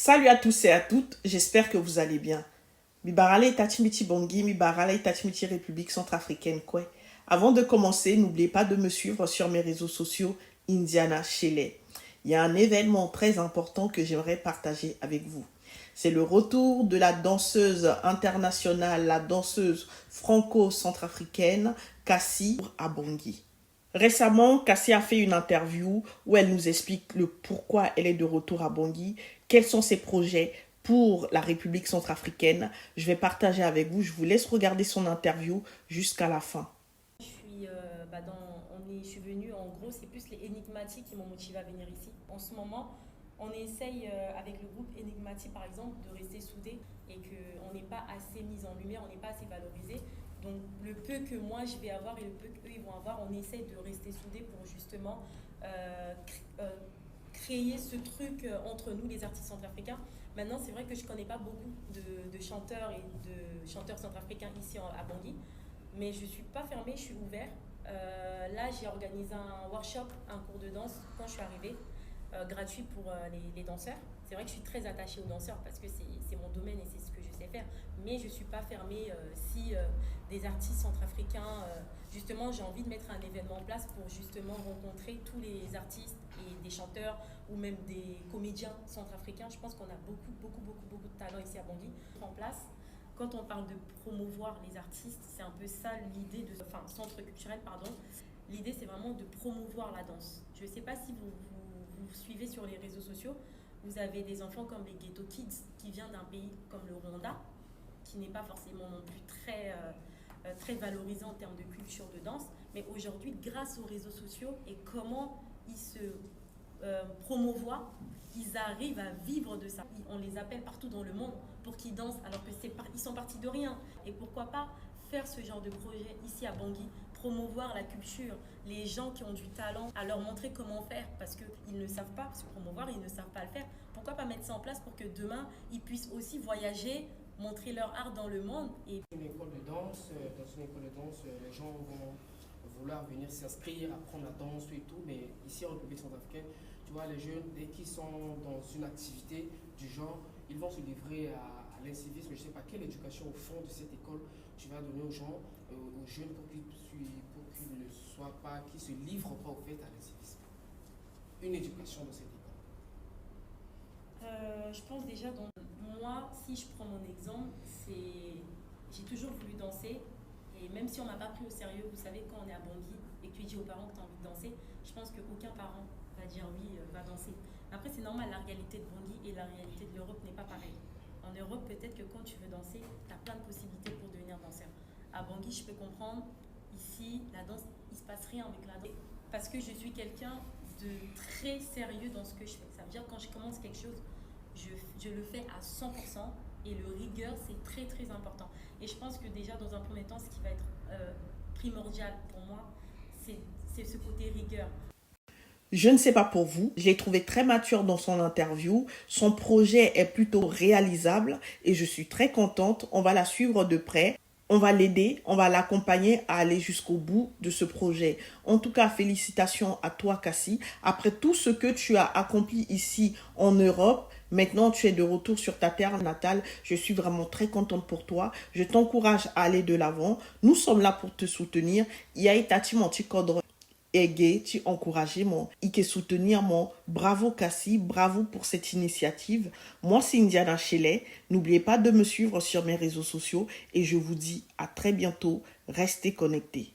Salut à tous et à toutes, j'espère que vous allez bien. Mibarale Tachimiti Bongi, Mibarale Tachimiti République Centrafricaine Kwe. Avant de commencer, n'oubliez pas de me suivre sur mes réseaux sociaux Indiana Shele. Il y a un événement très important que j'aimerais partager avec vous. C'est le retour de la danseuse internationale, la danseuse franco-centrafricaine Cassie Abongi. Récemment, Cassie a fait une interview où elle nous explique le pourquoi elle est de retour à Bangui, quels sont ses projets pour la République centrafricaine. Je vais partager avec vous, je vous laisse regarder son interview jusqu'à la fin. Je suis venue, en gros, c'est plus les énigmatiques qui m'ont motivé à venir ici. En ce moment, on essaye avec le groupe Enigmatique, par exemple, de rester soudés et qu'on n'est pas assez mis en lumière, on n'est pas assez valorisé. Donc le peu que moi je vais avoir et le peu qu'eux ils vont avoir, on essaye de rester soudés pour justement créer ce truc entre nous, les artistes centrafricains. Maintenant, c'est vrai que je ne connais pas beaucoup de chanteurs et de chanteurs centrafricains ici à Bangui, mais je ne suis pas fermée, je suis ouverte. Là, j'ai organisé un workshop, un cours de danse quand je suis arrivée, gratuit pour les danseurs. C'est vrai que je suis très attachée aux danseurs parce que c'est mon domaine et c'est ce que je sais faire. Mais je ne suis pas fermée si des artistes centrafricains, justement, j'ai envie de mettre un événement en place pour justement rencontrer tous les artistes et des chanteurs ou même des comédiens centrafricains. Je pense qu'on a beaucoup de talent ici à Bangui. En place. Quand on parle de promouvoir les artistes, c'est un peu ça l'idée de... Enfin, centre culturel, pardon. L'idée, c'est vraiment de promouvoir la danse. Je ne sais pas si vous suivez sur les réseaux sociaux, vous avez des enfants comme les Ghetto Kids qui viennent d'un pays comme le Rwanda, qui n'est pas forcément non plus très valorisé en termes de culture de danse. Mais aujourd'hui, grâce aux réseaux sociaux et comment ils se promouvoient, ils arrivent à vivre de ça. On les appelle partout dans le monde pour qu'ils dansent alors qu'ils sont partis de rien. Et pourquoi pas faire ce genre de projet ici à Bangui, promouvoir la culture, les gens qui ont du talent, à leur montrer comment faire parce qu'ils ne savent pas se promouvoir, ils ne savent pas le faire. Pourquoi pas mettre ça en place pour que demain, ils puissent aussi voyager, montrer leur art dans le monde. Et une école de danse, dans une école de danse, les gens vont vouloir venir s'inscrire, apprendre la danse et tout, mais ici en République centrafricaine, tu vois, les jeunes, dès qu'ils sont dans une activité du genre, ils vont se livrer à l'incivisme. Je ne sais pas quelle éducation au fond de cette école tu vas donner aux gens, aux jeunes pour qu'ils ne soient pas, qu'ils ne se livrent pas au fait à l'incivisme. Une éducation dans cette école. Je pense déjà, donc, moi, si je prends mon exemple, j'ai toujours voulu danser. Et même si on ne m'a pas pris au sérieux, vous savez, quand on est à Bangui et que tu dis aux parents que tu as envie de danser, je pense qu'aucun parent va dire oui, va danser. Après, c'est normal, la réalité de Bangui et la réalité de l'Europe n'est pas pareille. En Europe, peut-être que quand tu veux danser, tu as plein de possibilités pour devenir danseur. À Bangui, je peux comprendre, ici, la danse, il ne se passe rien avec la danse. Parce que je suis quelqu'un de très sérieux dans ce que je fais. Ça veut dire que quand je commence quelque chose, je le fais à 100%. Et le rigueur, c'est très important. Et je pense que déjà, dans un premier temps, ce qui va être primordial pour moi, c'est ce côté rigueur. Je ne sais pas pour vous, je l'ai trouvé très mature dans son interview. Son projet est plutôt réalisable et je suis très contente. On va la suivre de près. On va l'aider, on va l'accompagner à aller jusqu'au bout de ce projet. En tout cas, félicitations à toi, Cassie. Après tout ce que tu as accompli ici en Europe, maintenant tu es de retour sur ta terre natale. Je suis vraiment très contente pour toi. Je t'encourage à aller de l'avant. Nous sommes là pour te soutenir. Il y a Itati Montikodre. Aider, tu encourager mon, et soutenir mon. Bravo Cassie, bravo pour cette initiative. Moi, c'est Indiana Shele. N'oubliez pas de me suivre sur mes réseaux sociaux et je vous dis à très bientôt. Restez connectés.